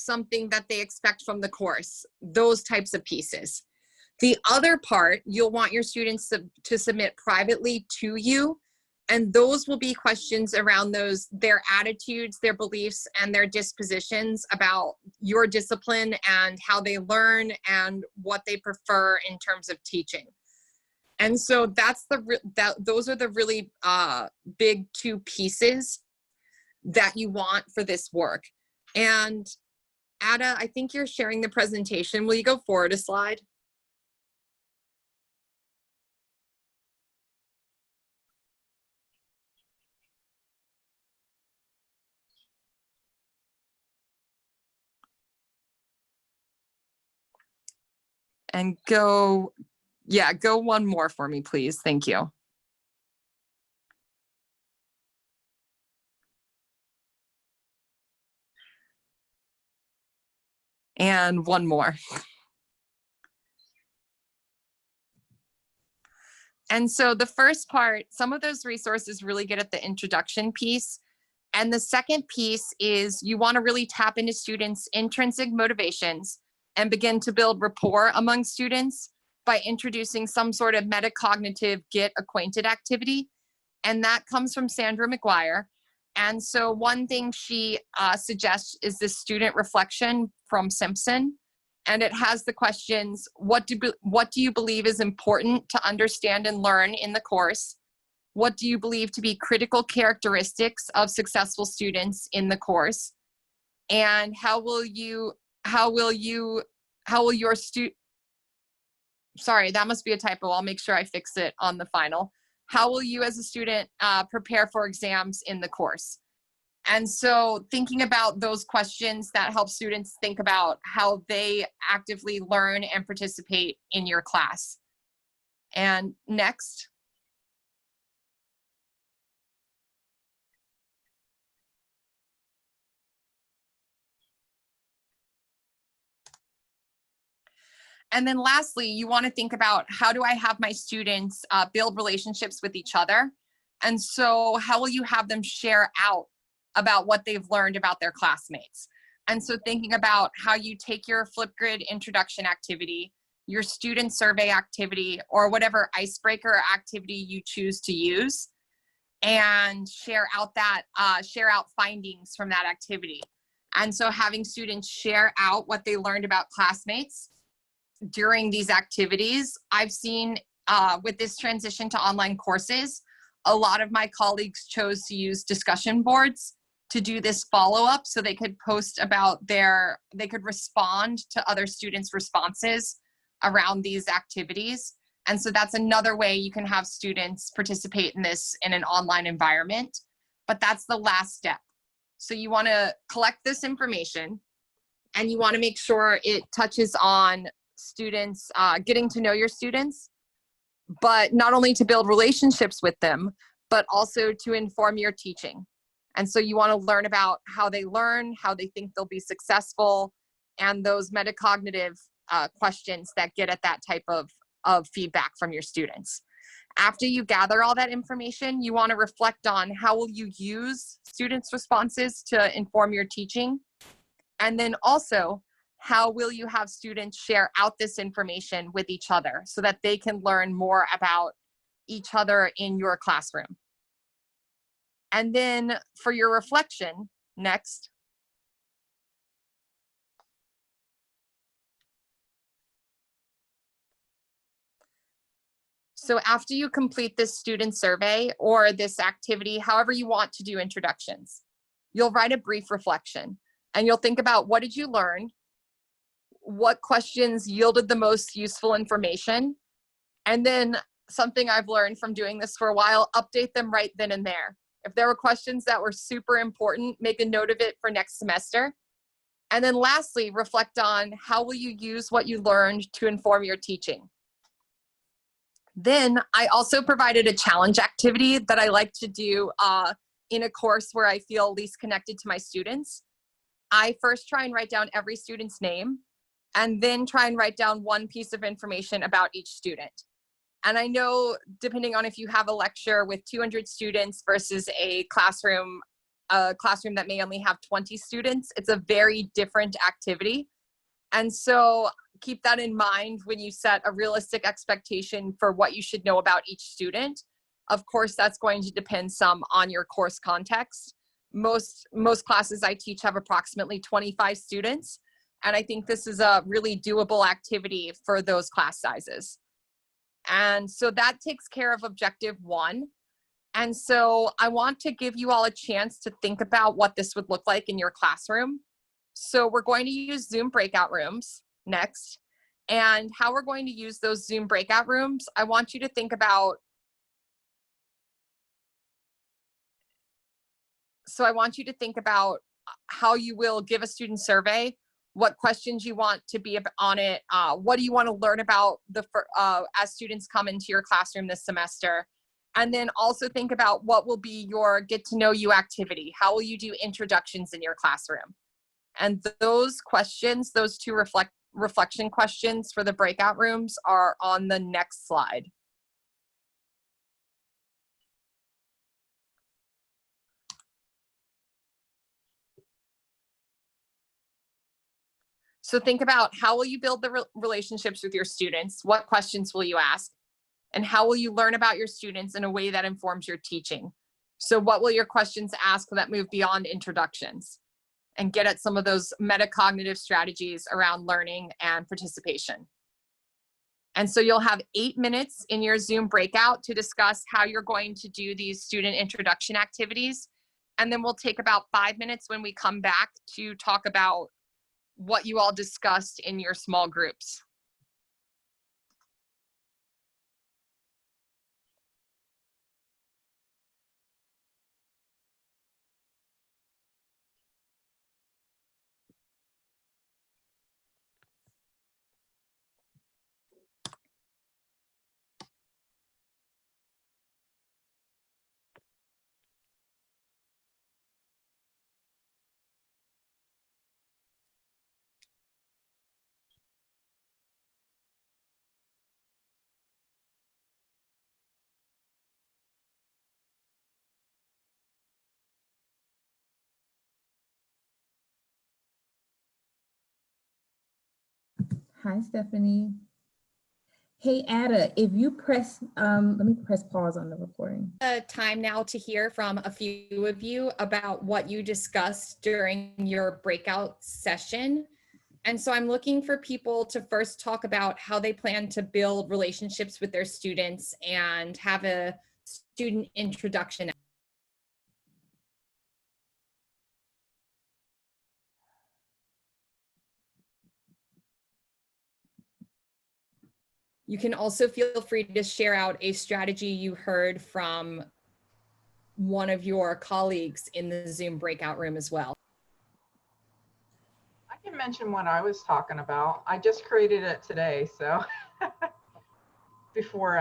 something that they expect from the course, those types of pieces. The other part, you'll want your students to submit privately to you, and those will be questions around their attitudes, their beliefs, and their dispositions about your discipline and how they learn and what they prefer in terms of teaching. And so those are the really big two pieces that you want for this work. And Ada, I think you're sharing the presentation. Will you go forward a slide? And go one more for me, please. Thank you. And one more. And so the first part, some of those resources really get at the introduction piece. And the second piece is you want to really tap into students' intrinsic motivations and begin to build rapport among students by introducing some sort of metacognitive get acquainted activity. And that comes from Sandra McGuire. And so one thing she suggests is this student reflection from Simpson. And it has the questions, what do you believe is important to understand and learn in the course? What do you believe to be critical characteristics of successful students in the course? And how will your sorry, that must be a typo. I'll make sure I fix it on the final. How will you as a student prepare for exams in the course? And so thinking about those questions that help students think about how they actively learn and participate in your class. And next. And then lastly, you want to think about how do I have my students build relationships with each other? And so how will you have them share out about what they've learned about their classmates? And so thinking about how you take your Flipgrid introduction activity, your student survey activity, or whatever icebreaker activity you choose to use, and share out findings from that activity. And so having students share out what they learned about classmates during these activities. I've seen with this transition to online courses, a lot of my colleagues chose to use discussion boards to do this follow-up so they could post about they could respond to other students' responses around these activities. And so that's another way you can have students participate in this in an online environment, but that's the last step. So you want to collect this information and you want to make sure it touches on students, getting to know your students, but not only to build relationships with them, but also to inform your teaching. And so you want to learn about how they learn, how they think they'll be successful, and those metacognitive questions that get at that type of feedback from your students. After you gather all that information, you want to reflect on how will you use students' responses to inform your teaching, and then also how will you have students share out this information with each other so that they can learn more about each other in your classroom. And then for your reflection, next. So after you complete this student survey or this activity, however you want to do introductions, you'll write a brief reflection and you'll think about what did you learn? What questions yielded the most useful information? And then something I've learned from doing this for a while, update them right then and there. If there were questions that were super important, make a note of it for next semester. And then lastly, reflect on how will you use what you learned to inform your teaching. Then I also provided a challenge activity that I like to do in a course where I feel least connected to my students. I first try and write down every student's name, and then try and write down one piece of information about each student. And I know, depending on if you have a lecture with 200 students versus a classroom a classroom that may only have 20 students. It's a very different activity. And so keep that in mind when you set a realistic expectation for what you should know about each student. Of course, that's going to depend some on your course context. Most classes I teach have approximately 25 students, and I think this is a really doable activity for those class sizes. And so that takes care of objective 1. And so I want to give you all a chance to think about what this would look like in your classroom. So we're going to use Zoom breakout rooms next. And how we're going to use those Zoom breakout rooms, I want you to think about, how you will give a student survey, what questions you want to be on it, what do you want to learn about as students come into your classroom this semester. And then also think about what will be your get to know you activity. How will you do introductions in your classroom? And those questions, those 2 reflection questions for the breakout rooms are on the next slide. So think about, how will you build the relationships with your students? What questions will you ask? And how will you learn about your students in a way that informs your teaching? So what will your questions ask that move beyond introductions and get at some of those metacognitive strategies around learning and participation? And so you'll have 8 minutes in your Zoom breakout to discuss how you're going to do these student introduction activities. And then we'll take about 5 minutes when we come back to talk about what you all discussed in your small groups. Hi, Stephanie. Hey, Ada, if you press, let me press pause on the recording. Time now to hear from a few of you about what you discussed during your breakout session. And so I'm looking for people to first talk about how they plan to build relationships with their students and have a student introduction. You can also feel free to share out a strategy you heard from one of your colleagues in the Zoom breakout room as well. I can mention what I was talking about. I just created it today, so before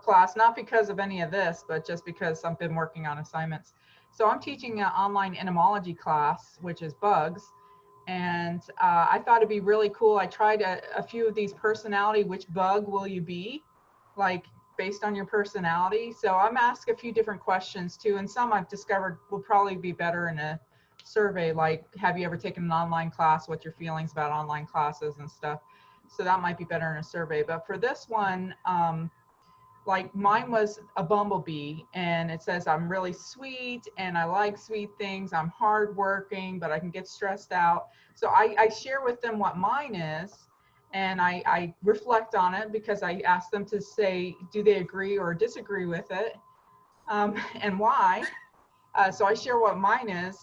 class, not because of any of this, but just because I've been working on assignments. So I'm teaching an online entomology class, which is bugs. And I thought it'd be really cool. I tried a few of these personality, which bug will you be? Like based on your personality. So I'm asked a few different questions too. And some I've discovered will probably be better in a survey, like, have you ever taken an online class? What's your feelings about online classes and stuff? So that might be better in a survey. But for this one, like mine was a bumblebee, and it says I'm really sweet and I like sweet things. I'm hardworking, but I can get stressed out. So I share with them what mine is, and I reflect on it because I ask them to say, do they agree or disagree with it, and why. So I share what mine is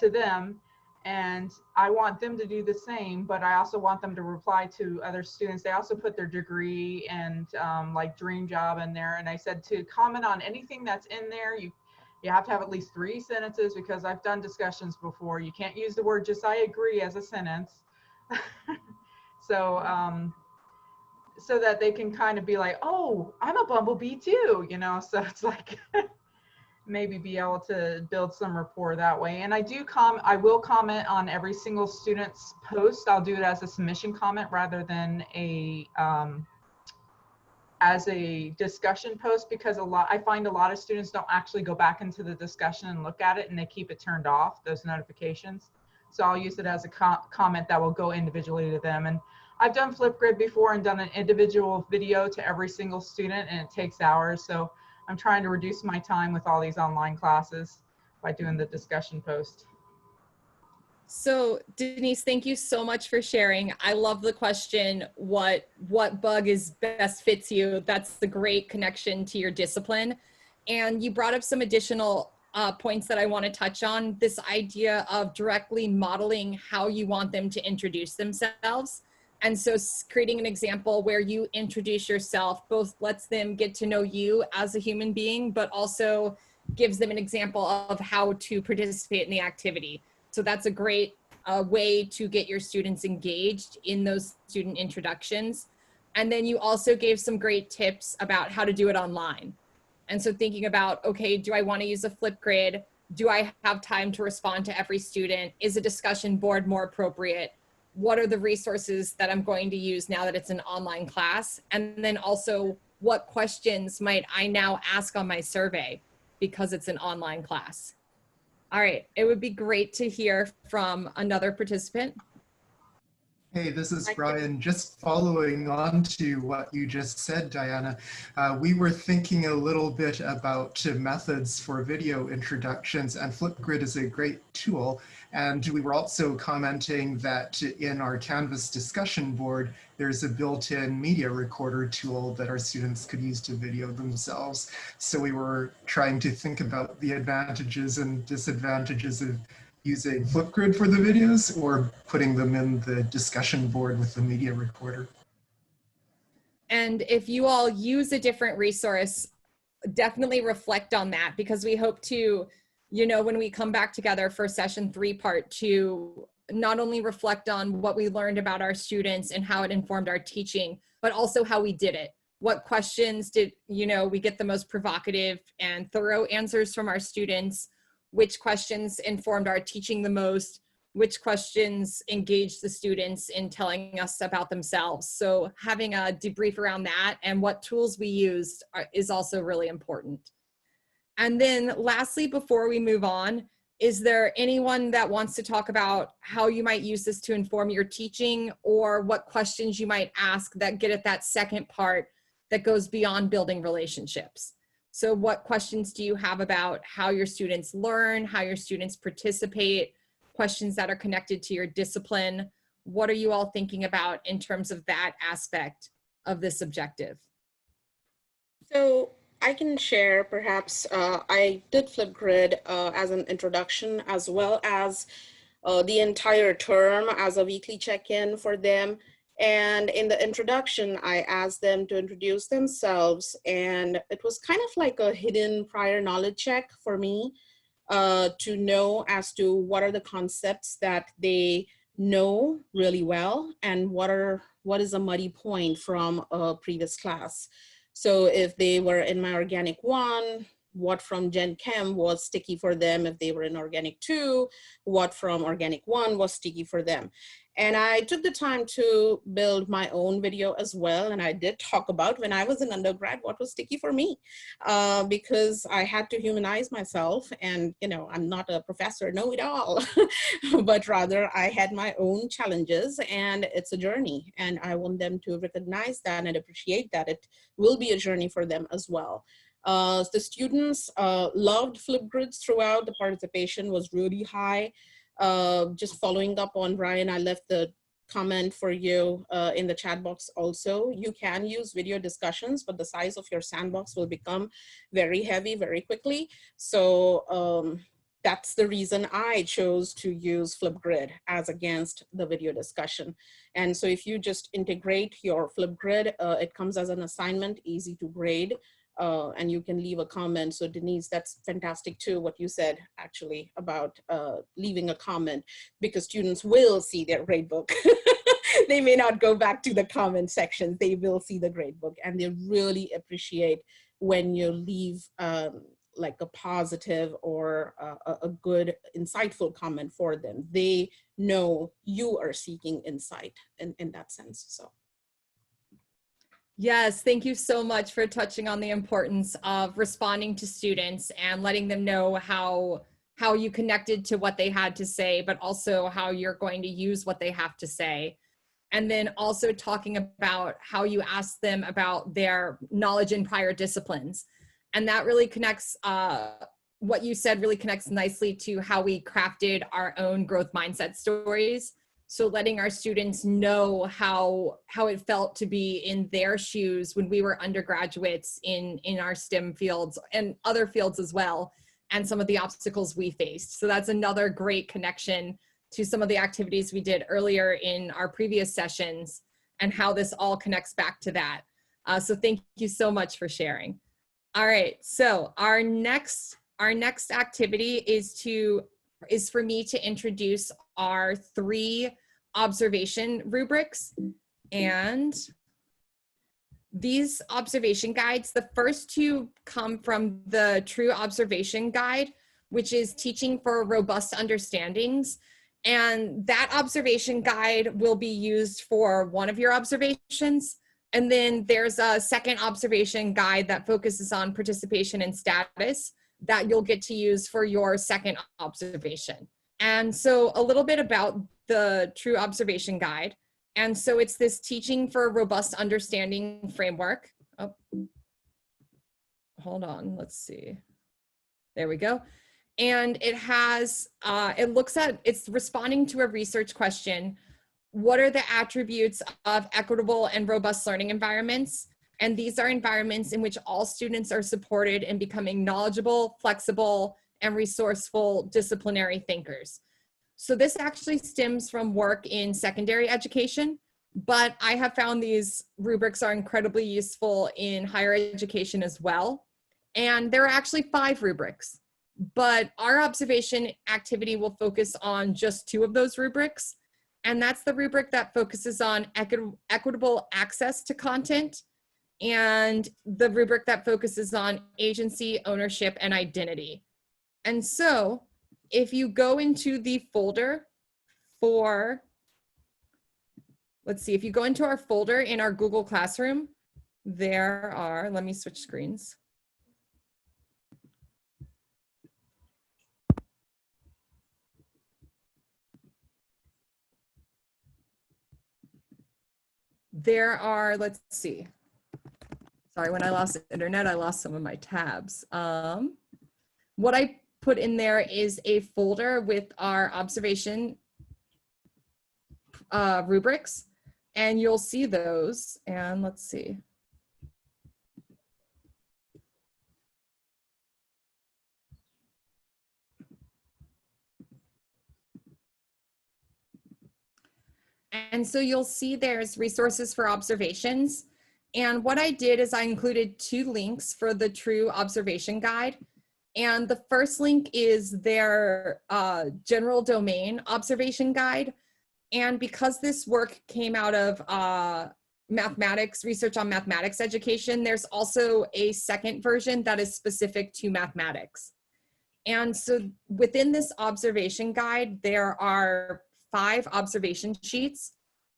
to them, and I want them to do the same, but I also want them to reply to other students. They also put their degree and like dream job in there. And I said to comment on anything that's in there. You have to have at least 3 sentences, because I've done discussions before. You can't use the word just I agree as a sentence. So so that they can kind of be like, oh, I'm a bumblebee too, you know. So it's like maybe be able to build some rapport that way. And I will comment on every single student's post. I'll do it as a submission comment rather than a as a discussion post, because I find a lot of students don't actually go back into the discussion and look at it, and they keep it turned off, those notifications. So I'll use it as a comment that will go individually to them. And I've done Flipgrid before and done an individual video to every single student, and it takes hours. So I'm trying to reduce my time with all these online classes by doing the discussion post. So Denise, thank you so much for sharing. I love the question, what bug is best fits you? That's the great connection to your discipline. And you brought up some additional points that I want to touch on. This idea of directly modeling how you want them to introduce themselves. And so creating an example where you introduce yourself both lets them get to know you as a human being, but also gives them an example of how to participate in the activity. So that's a great way to get your students engaged in those student introductions. And then you also gave some great tips about how to do it online. And so thinking about, okay, do I want to use a Flipgrid? Do I have time to respond to every student? Is a discussion board more appropriate? What are the resources that I'm going to use now that it's an online class? And then also, what questions might I now ask on my survey because it's an online class? All right, it would be great to hear from another participant. Hey, this is Brian. Just following on to what you just said, Diana, we were thinking a little bit about methods for video introductions, and Flipgrid is a great tool. And we were also commenting that in our Canvas discussion board, there's a built-in media recorder tool that our students could use to video themselves. So we were trying to think about the advantages and disadvantages of using Flipgrid for the videos or putting them in the discussion board with the media recorder. And if you all use a different resource, definitely reflect on that, because we hope to, you know, when we come back together for session 3 part 2, not only reflect on what we learned about our students and how it informed our teaching, but also how we did it. What questions did, you know, we get the most provocative and thorough answers from our students? Which questions informed our teaching the most? Which questions engaged the students in telling us about themselves? So having a debrief around that and what tools we used is also really important. And then lastly, before we move on, is there anyone that wants to talk about how you might use this to inform your teaching, or what questions you might ask that get at that second part that goes beyond building relationships? So what questions do you have about how your students learn, how your students participate, questions that are connected to your discipline? What are you all thinking about in terms of that aspect of this objective? So I can share perhaps, I did Flipgrid as an introduction, as well as the entire term as a weekly check-in for them. And in the introduction, I asked them to introduce themselves, and it was kind of like a hidden prior knowledge check for me to know as to what are the concepts that they know really well, and what is a muddy point from a previous class. So if they were in my Organic 1, what from Gen Chem was sticky for them. If they were in Organic 2, what from Organic 1 was sticky for them. And I took the time to build my own video as well. And I did talk about, when I was an undergrad, what was sticky for me, because I had to humanize myself. And, you know, I'm not a professor, know-it-all, but rather I had my own challenges, and it's a journey. And I want them to recognize that and appreciate that it will be a journey for them as well. The students loved Flipgrids throughout. The participation was really high. Just following up on Brian, I left the comment for you in the chat box also. You can use video discussions, but the size of your sandbox will become very heavy very quickly. So that's the reason I chose to use Flipgrid as against the video discussion. And so if you just integrate your Flipgrid, it comes as an assignment, easy to grade. And you can leave a comment. So Denise, that's fantastic too, what you said actually about leaving a comment, because students will see their gradebook. They may not go back to the comment sections, they will see the gradebook, and they really appreciate when you leave like a positive or a good, insightful comment for them. They know you are seeking insight in that sense, so. Yes, thank you so much for touching on the importance of responding to students and letting them know how you connected to what they had to say, but also how you're going to use what they have to say. And then also talking about how you ask them about their knowledge in prior disciplines. And that really connects, what you said really connects nicely to how we crafted our own growth mindset stories. So letting our students know how it felt to be in their shoes when we were undergraduates in our STEM fields and other fields as well, and some of the obstacles we faced. So that's another great connection to some of the activities we did earlier in our previous sessions and how this all connects back to that. So thank you so much for sharing. All right, so our next activity is for me to introduce our 3 observation rubrics. And these observation guides, the first 2 come from the True Observation Guide, which is teaching for robust understandings. And that observation guide will be used for one of your observations. And then there's a second observation guide that focuses on participation and status that you'll get to use for your second observation. And so a little bit about the True Observation Guide. And so it's this teaching for robust understanding framework. Oh, hold on, let's see. There we go. And it has, it's responding to a research question. What are the attributes of equitable and robust learning environments? And these are environments in which all students are supported in becoming knowledgeable, flexible, and resourceful disciplinary thinkers. So this actually stems from work in secondary education, but I have found these rubrics are incredibly useful in higher education as well. And there are actually 5 rubrics, but our observation activity will focus on just 2 of those rubrics. And that's the rubric that focuses on equitable access to content, and the rubric that focuses on agency, ownership, and identity. And so if you go into the folder for, let's see, if you go into our folder in our Google Classroom, there are, let me switch screens. There are, let's see. Sorry, when I lost the internet, I lost some of my tabs. What I put in there is a folder with our observation rubrics, and you'll see those. And let's see. And so you'll see there's resources for observations. And what I did is I included 2 links for the True Observation Guide. And the first link is their general domain observation guide. And because this work came out of mathematics, research on mathematics education, there's also a second version that is specific to mathematics. And so within this observation guide, there are 5 observation sheets,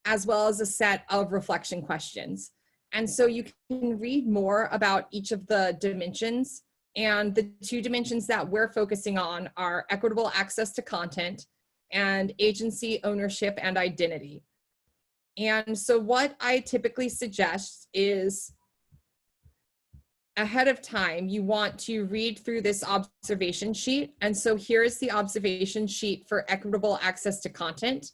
as well as a set of reflection questions. And so you can read more about each of the dimensions. And the 2 dimensions that we're focusing on are equitable access to content and agency, ownership, and identity. And so what I typically suggest is ahead of time, you want to read through this observation sheet. And so here's the observation sheet for equitable access to content.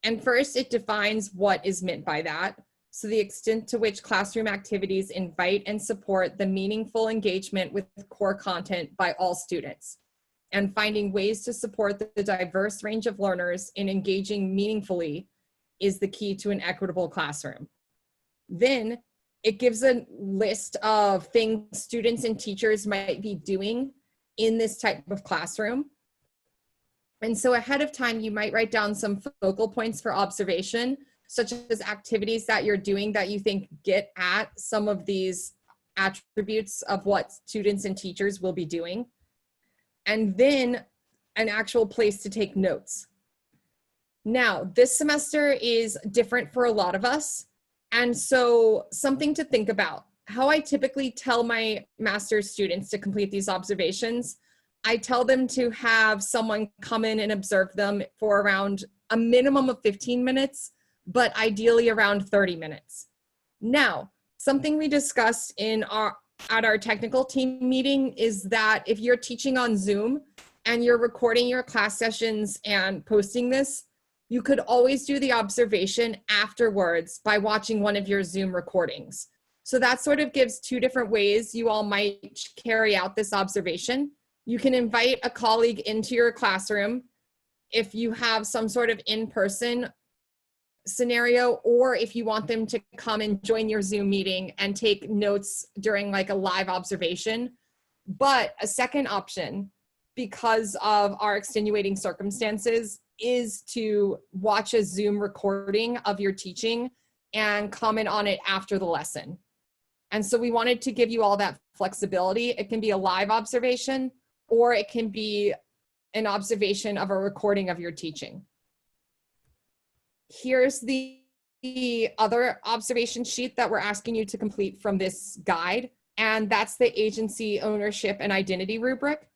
And first, it defines what is meant by that. So the extent to which classroom activities invite and support the meaningful engagement with core content by all students, and finding ways to support the diverse range of learners in engaging meaningfully is the key to an equitable classroom. Then it gives a list of things students and teachers might be doing in this type of classroom. And so ahead of time, you might write down some focal points for observation, such as activities that you're doing that you think get at some of these attributes of what students and teachers will be doing. And then an actual place to take notes. Now, this semester is different for a lot of us. And so something to think about, how I typically tell my master's students to complete these observations, I tell them to have someone come in and observe them for around a minimum of 15 minutes, but ideally around 30 minutes. Now, something we discussed at our technical team meeting is that if you're teaching on Zoom and you're recording your class sessions and posting this, you could always do the observation afterwards by watching one of your Zoom recordings. So that sort of gives two different ways you all might carry out this observation. You can invite a colleague into your classroom if you have some sort of in-person scenario, or if you want them to come and join your Zoom meeting and take notes during like a live observation. But a second option, because of our extenuating circumstances, is to watch a Zoom recording of your teaching and comment on it after the lesson. And so we wanted to give you all that flexibility. It can be a live observation, or it can be an observation of a recording of your teaching. Here's the other observation sheet that we're asking you to complete from this guide, and that's the agency, ownership, and identity rubric.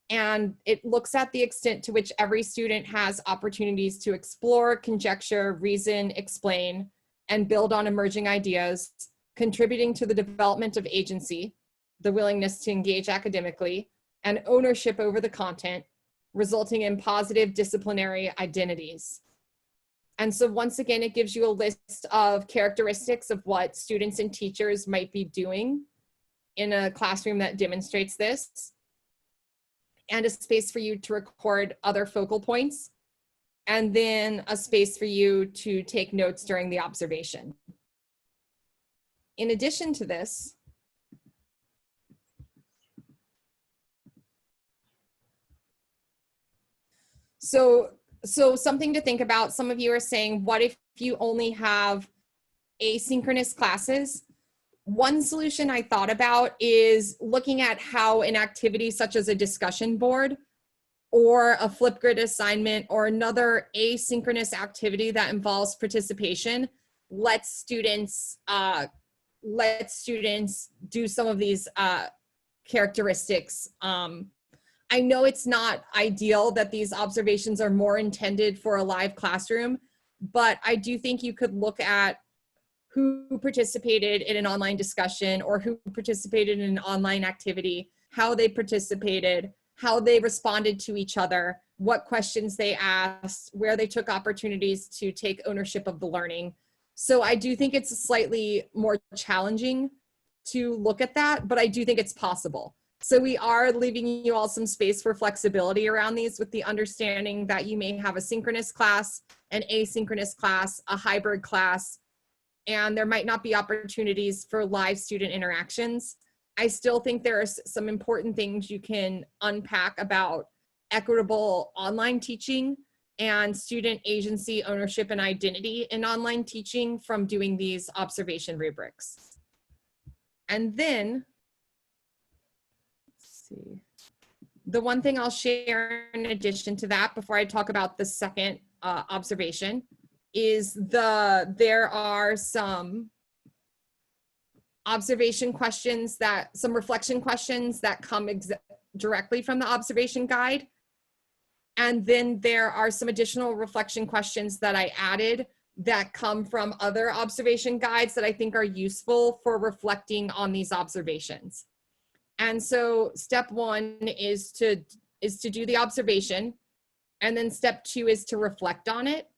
And it looks at the extent to which every student has opportunities to explore, conjecture, reason, explain, and build on emerging ideas, contributing to the development of agency, the willingness to engage academically, and ownership over the content, resulting in positive disciplinary identities. And so once again, it gives you a list of characteristics of what students and teachers might be doing in a classroom that demonstrates this, and a space for you to record other focal points, and then a space for you to take notes during the observation. In addition to this, so something to think about, some of you are saying, what if you only have asynchronous classes? One solution I thought about is looking at how an activity such as a discussion board or a Flipgrid assignment or another asynchronous activity that involves participation lets students do some of these characteristics. I know it's not ideal that these observations are more intended for a live classroom, but I do think you could look at who participated in an online discussion or who participated in an online activity, how they participated, how they responded to each other, what questions they asked, where they took opportunities to take ownership of the learning. So I do think it's slightly more challenging to look at that, but I do think it's possible. So we are leaving you all some space for flexibility around these, with the understanding that you may have a synchronous class, an asynchronous class, a hybrid class, and there might not be opportunities for live student interactions. I still think there are some important things you can unpack about equitable online teaching and student agency, ownership, and identity in online teaching from doing these observation rubrics. And then, let's see, the one thing I'll share in addition to that before I talk about the second observation is there are some observation questions some reflection questions that come directly from the observation guide. And then there are some additional reflection questions that I added that come from other observation guides that I think are useful for reflecting on these observations. And so step one is to do the observation. And then step two is to reflect on it.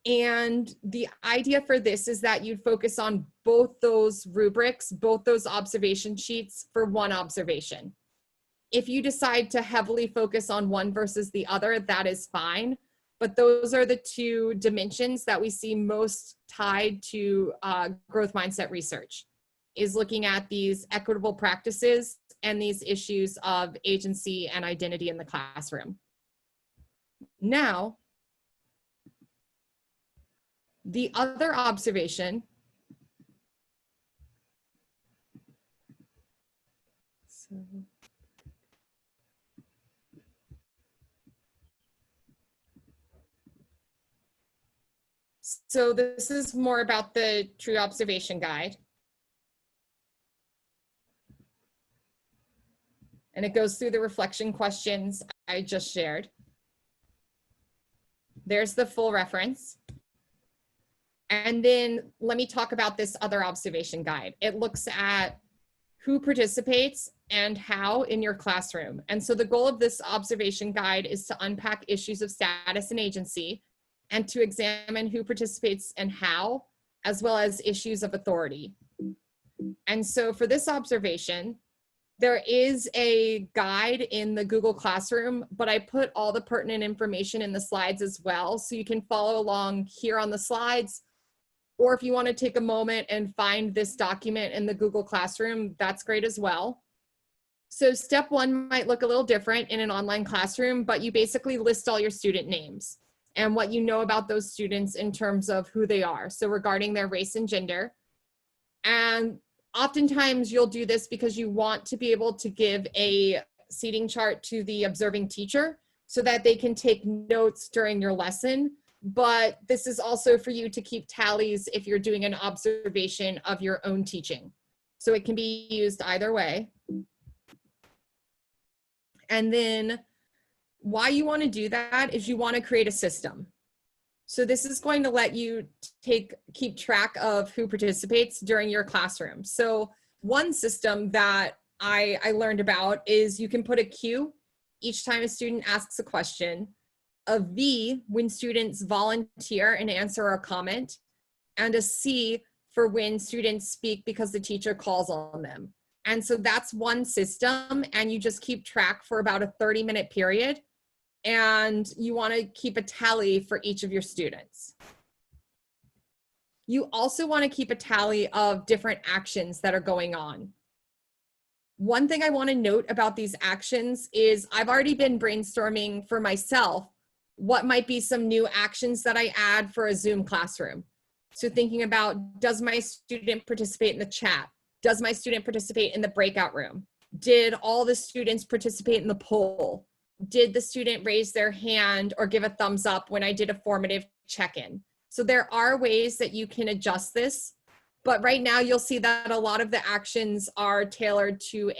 And the idea for this is that you'd focus on both those rubrics, both those observation sheets for one observation. If you decide to heavily focus on one versus the other, that is fine. But those are the two dimensions that we see most tied to growth mindset research, is looking at these equitable practices and these issues of agency and identity in the classroom. Now, the other observation, So this is more about the true observation guide. And it goes through the reflection questions I just shared. There's the full reference. And then let me talk about this other observation guide. It looks at who participates and how in your classroom. And so the goal of this observation guide is to unpack issues of status and agency and to examine who participates and how, as well as issues of authority. And so for this observation, there is a guide in the Google Classroom, but I put all the pertinent information in the slides as well. So you can follow along here on the slides, or if you want to take a moment and find this document in the Google Classroom, that's great as well. So step one might look a little different in an online classroom, but you basically list all your student names and what you know about those students in terms of who they are. So regarding their race and gender. And oftentimes you'll do this because you want to be able to give a seating chart to the observing teacher so that they can take notes during your lesson. But this is also for you to keep tallies if you're doing an observation of your own teaching. So it can be used either way. And then why you want to do that is you want to create a system. So this is going to let you keep track of who participates during your classroom. So one system that I learned about is you can put a Q each time a student asks a question, a V when students volunteer and answer a comment, and a C for when students speak because the teacher calls on them. And so that's one system, and you just keep track for about a 30-minute period. And you want to keep a tally for each of your students. You also want to keep a tally of different actions that are going on. One thing I want to note about these actions is I've already been brainstorming for myself what might be some new actions that I add for a Zoom classroom. So thinking about, does my student participate in the chat? Does my student participate in the breakout room? Did all the students participate in the poll? Did the student raise their hand or give a thumbs up when I did a formative check-in? So there are ways that you can adjust this, but right now you'll see that a lot of the actions are tailored to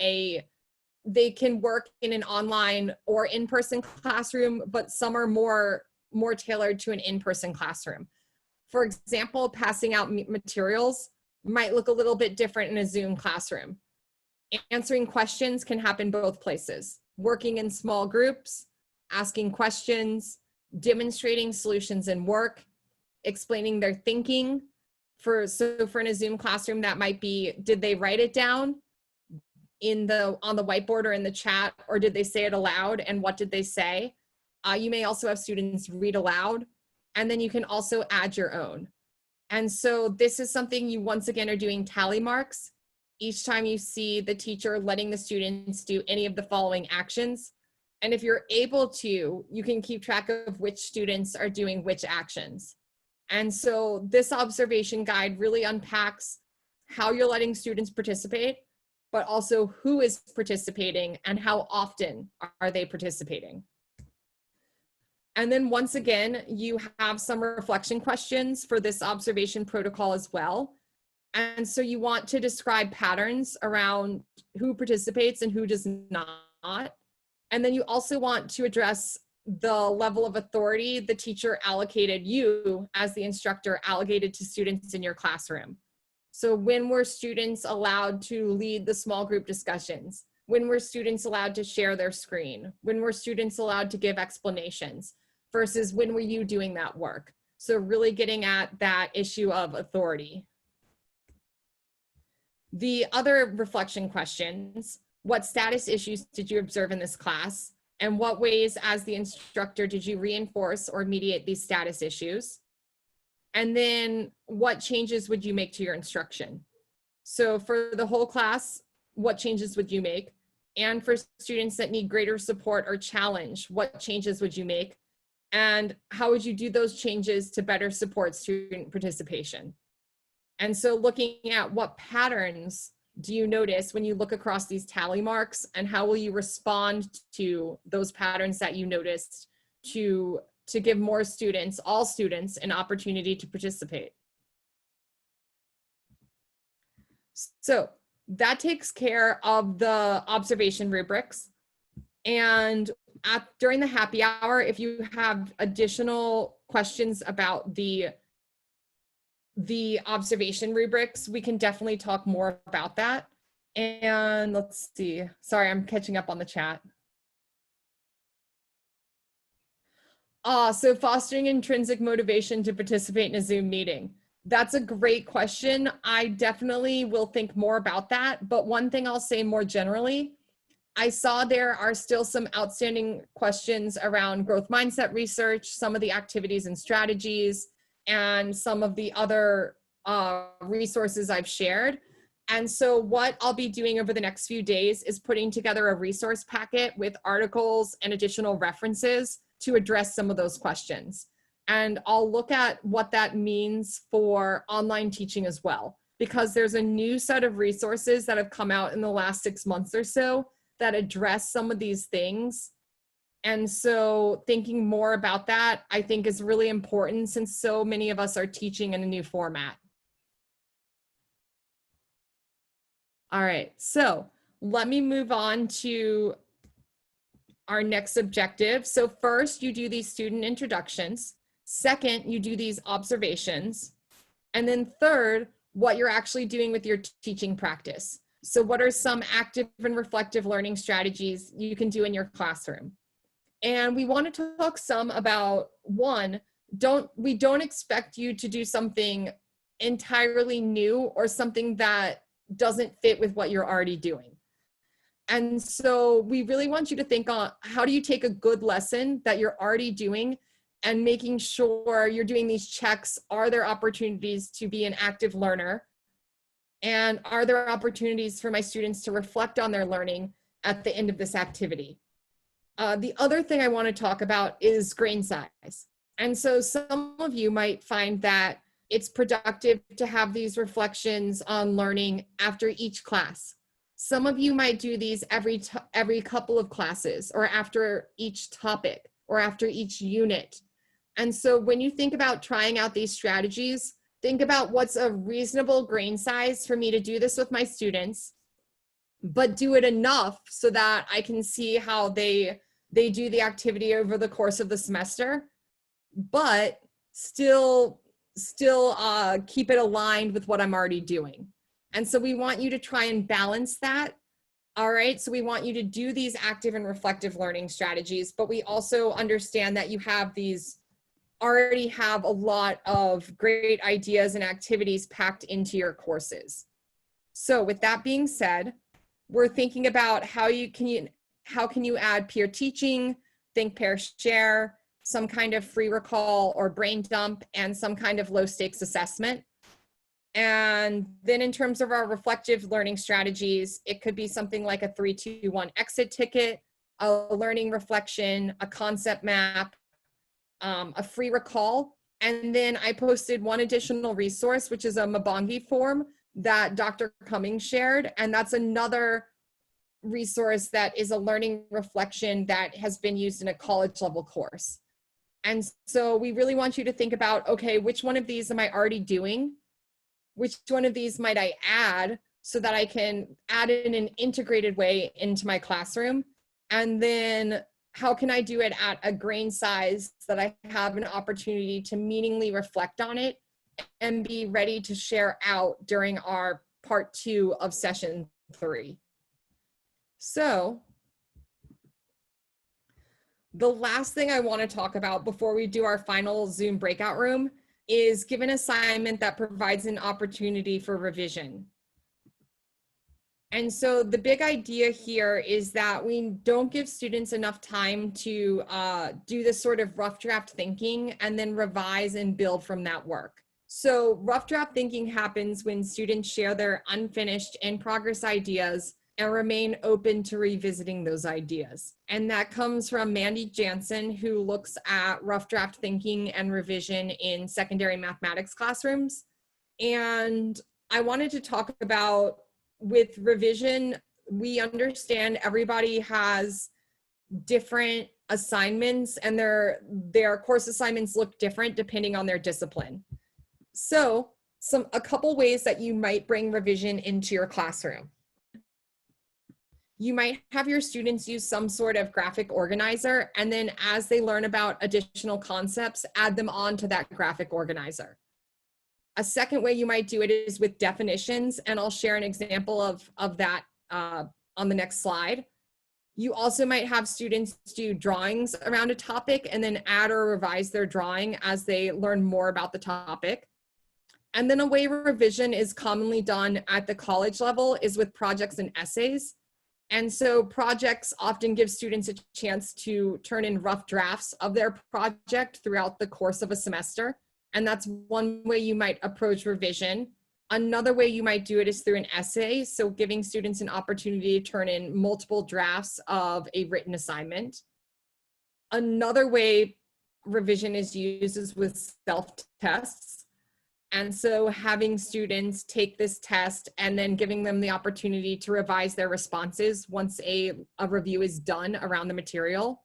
they can work in an online or in-person classroom, but some are more tailored to an in-person classroom. For example, passing out materials might look a little bit different in a Zoom classroom. Answering questions can happen both places. Working in small groups, asking questions, demonstrating solutions in work, explaining their thinking. So for in a Zoom classroom, that might be, did they write it down on the whiteboard or in the chat, or did they say it aloud, and what did they say? You may also have students read aloud, and then you can also add your own. And so this is something you once again are doing tally marks each time you see the teacher letting the students do any of the following actions. And if you're able to, you can keep track of which students are doing which actions. And so this observation guide really unpacks how you're letting students participate, but also who is participating and how often are they participating. And then once again, you have some reflection questions for this observation protocol as well. And so you want to describe patterns around who participates and who does not. And then you also want to address the level of authority the teacher allocated you as the instructor allocated to students in your classroom. So when were students allowed to lead the small group discussions? When were students allowed to share their screen? When were students allowed to give explanations? Versus when were you doing that work? So really getting at that issue of authority. The other reflection questions: what status issues did you observe in this class? And what ways as the instructor did you reinforce or mediate these status issues? And then what changes would you make to your instruction? So for the whole class, what changes would you make? And for students that need greater support or challenge, what changes would you make? And how would you do those changes to better support student participation? And so looking at what patterns do you notice when you look across these tally marks, and how will you respond to those patterns that you noticed to to give more students, all students, an opportunity to participate. So that takes care of the observation rubrics. And during the happy hour, if you have additional questions about the observation rubrics, we can definitely talk more about that. And let's see, sorry, I'm catching up on the chat. So fostering intrinsic motivation to participate in a Zoom meeting. That's a great question. I definitely will think more about that. But one thing I'll say more generally, I saw there are still some outstanding questions around growth mindset research, some of the activities and strategies, and some of the other resources I've shared. And so what I'll be doing over the next few days is putting together a resource packet with articles and additional references to address some of those questions. And I'll look at what that means for online teaching as well, because there's a new set of resources that have come out in the last 6 months or so that address some of these things. And so thinking more about that, I think, is really important since so many of us are teaching in a new format. All right, so let me move on to our next objective. So first, you do these student introductions. Second, you do these observations. And then third, what you're actually doing with your teaching practice. So what are some active and reflective learning strategies you can do in your classroom? And we want to talk some about, one, we don't expect you to do something entirely new or something that doesn't fit with what you're already doing. And so we really want you to think on how do you take a good lesson that you're already doing and making sure you're doing these checks. Are there opportunities to be an active learner? And are there opportunities for my students to reflect on their learning at the end of this activity? The other thing I want to talk about is grain size. And so some of you might find that it's productive to have these reflections on learning after each class. Some of you might do these every couple of classes, or after each topic, or after each unit. And so when you think about trying out these strategies, think about what's a reasonable grain size for me to do this with my students, but do it enough so that I can see how they do the activity over the course of the semester, but still keep it aligned with what I'm already doing. And so we want you to try and balance that. All right, so we want you to do these active and reflective learning strategies, but we also understand that you already have a lot of great ideas and activities packed into your courses. So with that being said, we're thinking about how can you add peer teaching, think, pair, share, some kind of free recall or brain dump, and some kind of low stakes assessment. And then in terms of our reflective learning strategies, it could be something like a 3-2-1 exit ticket, a learning reflection, a concept map, a free recall. And then I posted one additional resource, which is a Mabongi form that Dr. Cummings shared. And that's another resource that is a learning reflection that has been used in a college level course. And so we really want you to think about, okay, which one of these am I already doing? Which one of these might I add so that I can add it in an integrated way into my classroom? And then how can I do it at a grain size that I have an opportunity to meaningfully reflect on it and be ready to share out during our part 2 of session 3. So the last thing I want to talk about before we do our final Zoom breakout room is give an assignment that provides an opportunity for revision. And so the big idea here is that we don't give students enough time to do this sort of rough draft thinking and then revise and build from that work. So rough draft thinking happens when students share their unfinished in-progress ideas and remain open to revisiting those ideas. And that comes from Mandy Jansen, who looks at rough draft thinking and revision in secondary mathematics classrooms. And I wanted to talk about, with revision, we understand everybody has different assignments, and their course assignments look different depending on their discipline. So a couple ways that you might bring revision into your classroom. You might have your students use some sort of graphic organizer, and then as they learn about additional concepts, add them on to that graphic organizer. A second way you might do it is with definitions, and I'll share an example of that on the next slide. You also might have students do drawings around a topic and then add or revise their drawing as they learn more about the topic. And then a way revision is commonly done at the college level is with projects and essays. And so projects often give students a chance to turn in rough drafts of their project throughout the course of a semester. And that's one way you might approach revision. Another way you might do it is through an essay. So giving students an opportunity to turn in multiple drafts of a written assignment. Another way revision is used is with self-tests. And so having students take this test and then giving them the opportunity to revise their responses once a review is done around the material.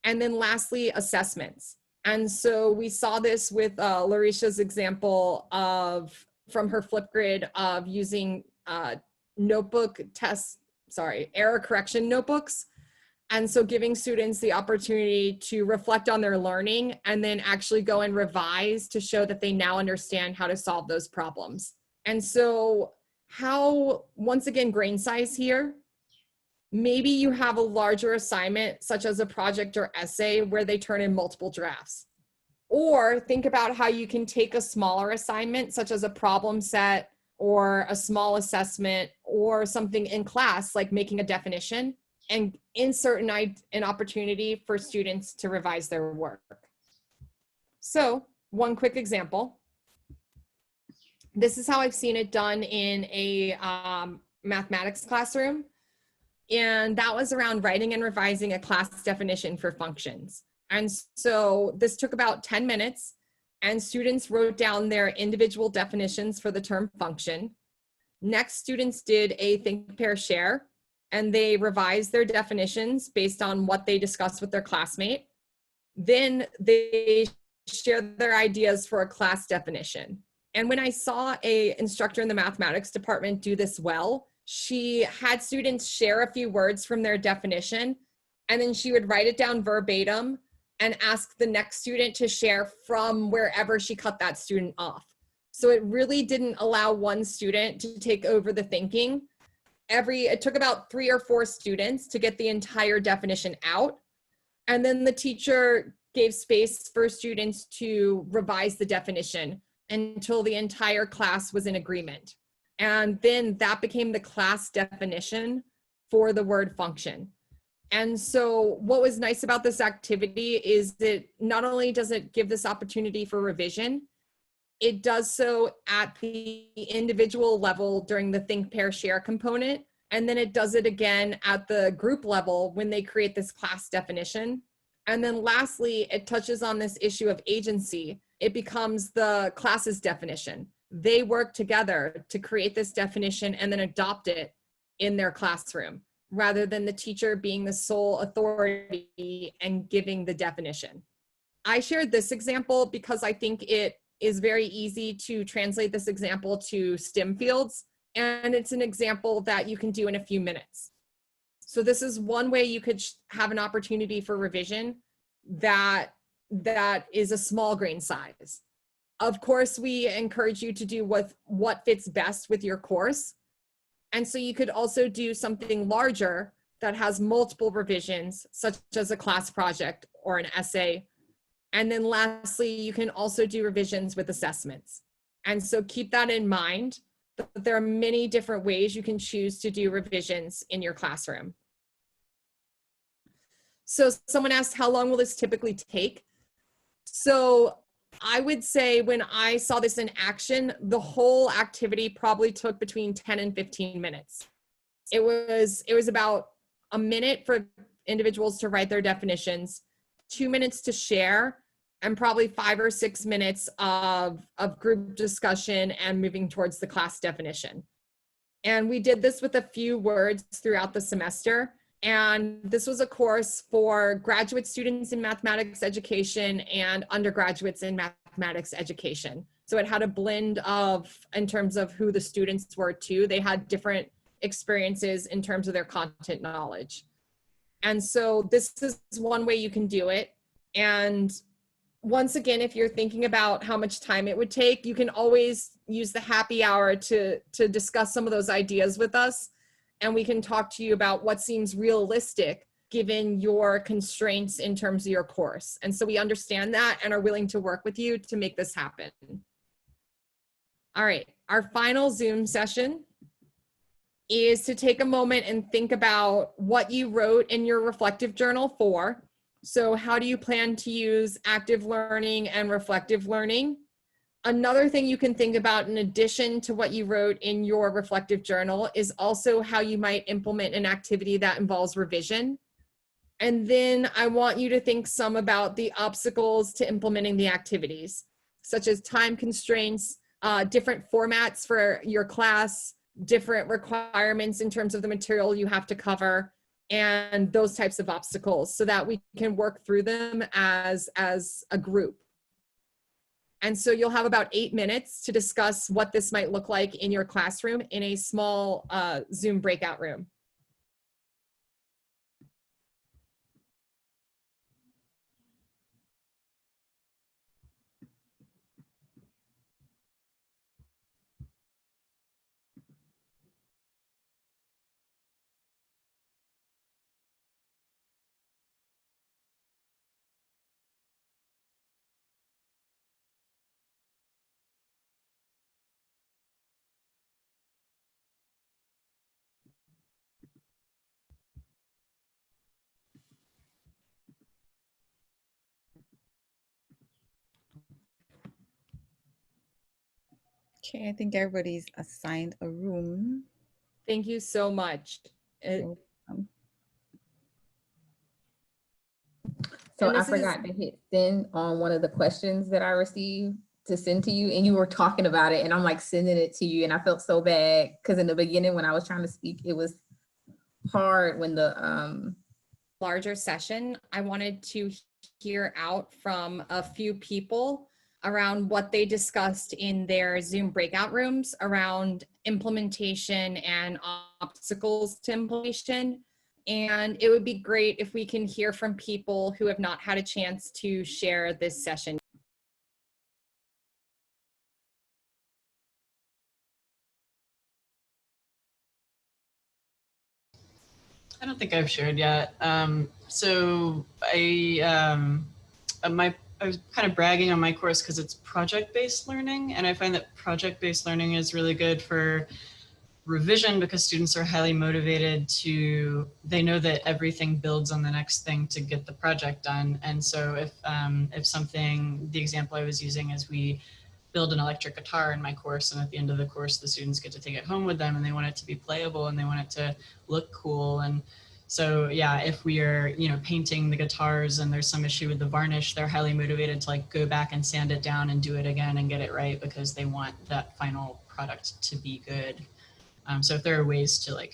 And then lastly, assessments. And so we saw this with Larisha's example from her Flipgrid of using error correction notebooks. And so giving students the opportunity to reflect on their learning and then actually go and revise to show that they now understand how to solve those problems. And so once again, grain size here, maybe you have a larger assignment such as a project or essay where they turn in multiple drafts. Or think about how you can take a smaller assignment such as a problem set or a small assessment or something in class like making a definition and insert an opportunity for students to revise their work. So one quick example. This is how I've seen it done in a mathematics classroom. And that was around writing and revising a class definition for functions. And so this took about 10 minutes and students wrote down their individual definitions for the term function. Next, students did a think, pair, share, and they revised their definitions based on what they discussed with their classmate. Then they shared their ideas for a class definition. And when I saw an instructor in the mathematics department do this well, she had students share a few words from their definition, and then she would write it down verbatim and ask the next student to share from wherever she cut that student off. So it really didn't allow one student to take over the thinking. It took about 3 or 4 students to get the entire definition out. And then the teacher gave space for students to revise the definition until the entire class was in agreement. And then that became the class definition for the word function. And so what was nice about this activity is that not only does it give this opportunity for revision, it does so at the individual level during the think, pair, share component. And then it does it again at the group level when they create this class definition. And then lastly, it touches on this issue of agency. It becomes the class's definition. They work together to create this definition and then adopt it in their classroom, rather than the teacher being the sole authority and giving the definition. I shared this example because I think it is very easy to translate this example to STEM fields, and it's an example that you can do in a few minutes. So this is one way you could have an opportunity for revision that is a small grain size. Of course, we encourage you to do what fits best with your course. And so you could also do something larger that has multiple revisions, such as a class project or an essay. And then lastly, you can also do revisions with assessments. And so keep that in mind, that there are many different ways you can choose to do revisions in your classroom. So someone asked, how long will this typically take? So I would say when I saw this in action, the whole activity probably took between 10 and 15 minutes. It was about a minute for individuals to write their definitions, 2 minutes to share, and probably 5 or 6 minutes of group discussion and moving towards the class definition. And we did this with a few words throughout the semester. And this was a course for graduate students in mathematics education and undergraduates in mathematics education. So it had a blend of, in terms of who the students were too, they had different experiences in terms of their content knowledge. And so this is one way you can do it. And once again, if you're thinking about how much time it would take, you can always use the happy hour to discuss some of those ideas with us. And we can talk to you about what seems realistic given your constraints in terms of your course. And so we understand that and are willing to work with you to make this happen. All right, our final Zoom session is to take a moment and think about what you wrote in your reflective journal for. So how do you plan to use active learning and reflective learning? Another thing you can think about in addition to what you wrote in your reflective journal is also how you might implement an activity that involves revision. And then I want you to think some about the obstacles to implementing the activities, such as time constraints, different formats for your class, different requirements in terms of the material you have to cover, and those types of obstacles so that we can work through them as a group. And so you'll have about 8 minutes to discuss what this might look like in your classroom in a small Zoom breakout room. Okay, I think everybody's assigned a room. Thank you so much. Um, So And I this is- forgot to hit send on one of the questions that I received to send to you, and you were talking about it, and I'm like sending it to you, and I felt so bad because in the beginning when I was trying to speak, it was hard when the larger session, I wanted to hear out from a few people around what they discussed in their Zoom breakout rooms around implementation and obstacles to implementation. And it would be great if we can hear from people who have not had a chance to share this session. I don't think I've shared yet. So I was kind of bragging on my course because it's project-based learning, and I find that project-based learning is really good for revision because students are highly motivated they know that everything builds on the next thing to get the project done. And so if the example I was using is we build an electric guitar in my course, and at the end of the course the students get to take it home with them, and they want it to be playable and they want it to look cool. And so yeah, if we are painting the guitars and there's some issue with the varnish, they're highly motivated to like go back and sand it down and do it again and get it right because they want that final product to be good. So if there are ways to like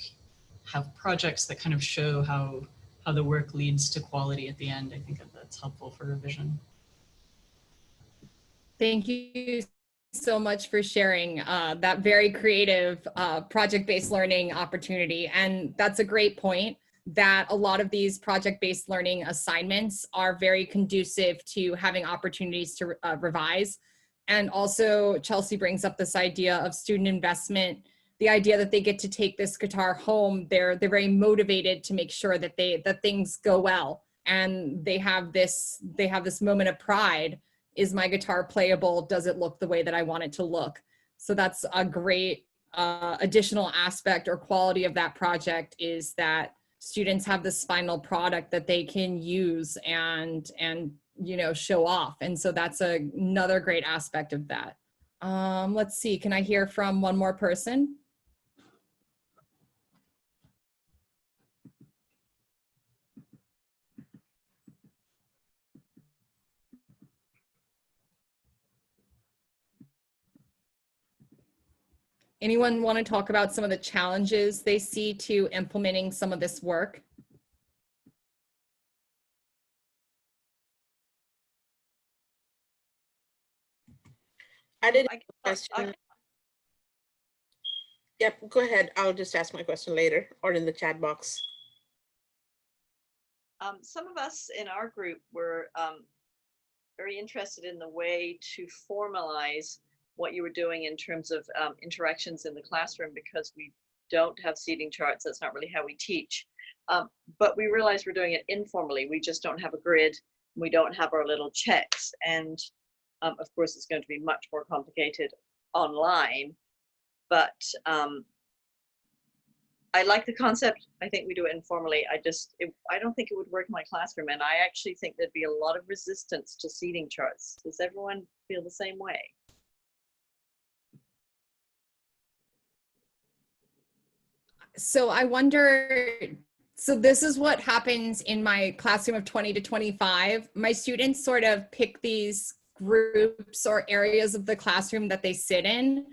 have projects that kind of show how the work leads to quality at the end, I think that's helpful for revision. Thank you so much for sharing that very creative project-based learning opportunity. And that's a great point, that a lot of these project-based learning assignments are very conducive to having opportunities to revise. And also Chelsea brings up this idea of student investment, the idea that they get to take this guitar home. They're very motivated to make sure that that things go well. And they have this moment of pride. Is my guitar playable? Does it look the way that I want it to look? So that's a great additional aspect or quality of that project, is that students have this final product that they can use and show off. And so that's another great aspect of that. Let's see, can I hear from one more person? Anyone want to talk about some of the challenges they see to implementing some of this work? I did I have can- a question. Yep, go ahead. I'll just ask my question later or in the chat box. Some of us in our group were very interested in the way to formalize what you were doing in terms of interactions in the classroom, because we don't have seating charts. That's not really how we teach. But we realize we're doing it informally. We just don't have a grid. We don't have our little checks. And of course, it's going to be much more complicated online. But I like the concept. I think we do it informally. I don't think it would work in my classroom. And I actually think there'd be a lot of resistance to seating charts. Does everyone feel the same way? So I wonder, so this is what happens in my classroom of 20 to 25. My students sort of pick these groups or areas of the classroom that they sit in.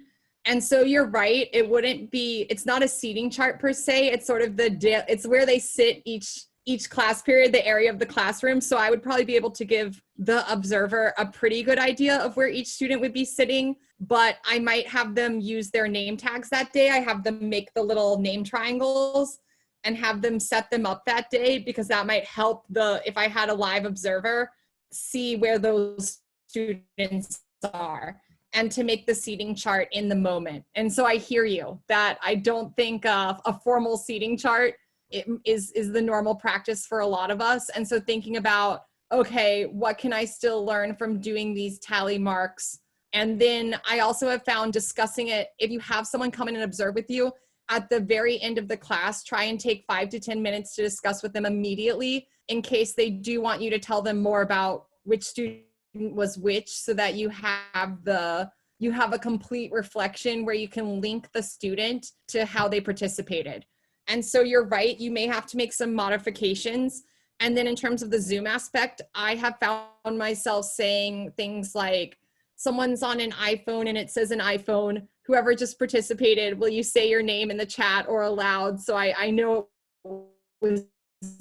And so you're right, it wouldn't be, it's not a seating chart per se, it's sort of it's where they sit each class period, the area of the classroom. So I would probably be able to give the observer a pretty good idea of where each student would be sitting, but I might have them use their name tags that day. I have them make the little name triangles and have them set them up that day, because that might help if I had a live observer, see where those students are, and to make the seating chart in the moment. And so I hear you that I don't think a formal seating chart is the normal practice for a lot of us. And so thinking about, okay, what can I still learn from doing these tally marks? And then I also have found discussing it, if you have someone come in and observe with you, at the very end of the class, try and take 5 to 10 minutes to discuss with them immediately, in case they do want you to tell them more about which student was which, so that you have a complete reflection where you can link the student to how they participated. And so you're right, you may have to make some modifications. And then in terms of the Zoom aspect, I have found myself saying things like, someone's on an iPhone and it says an iPhone, whoever just participated, will you say your name in the chat or aloud, so I know it was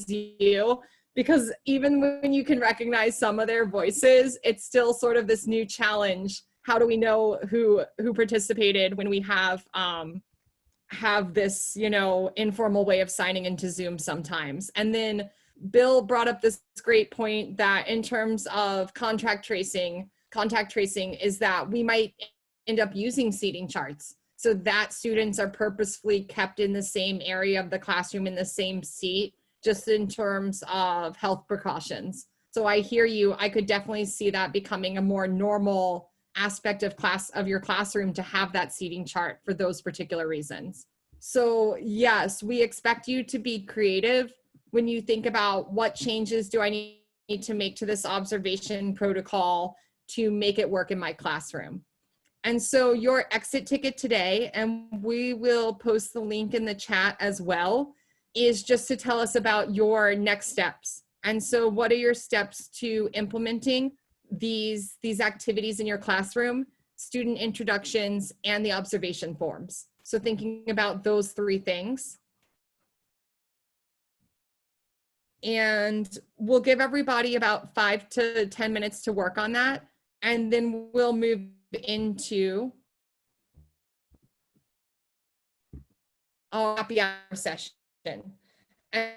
you? Because even when you can recognize some of their voices, it's still sort of this new challenge. How do we know who participated when we have this, informal way of signing into Zoom sometimes? And then Bill brought up this great point that in terms of contact tracing is that we might end up using seating charts so that students are purposefully kept in the same area of the classroom in the same seat, just in terms of health precautions. So I hear you. I could definitely see that becoming a more normal aspect of your classroom, to have that seating chart for those particular reasons. So yes, we expect you to be creative when you think about what changes do I need to make to this observation protocol to make it work in my classroom. And so your exit ticket today, and we will post the link in the chat as well, is just to tell us about your next steps. And so what are your steps to implementing these activities in your classroom, student introductions, and the observation forms? So thinking about those 3 things. And we'll give everybody about 5 to 10 minutes to work on that. And then we'll move into our happy hour session. And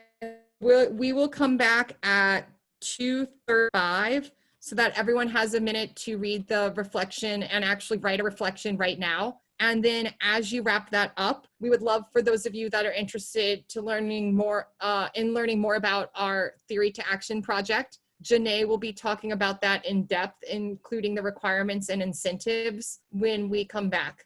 we will come back at 2:35 so that everyone has a minute to read the reflection and actually write a reflection right now. And then as you wrap that up, we would love for those of you that are interested to learning more about our Theory to Action project. Janae will be talking about that in depth, including the requirements and incentives when we come back.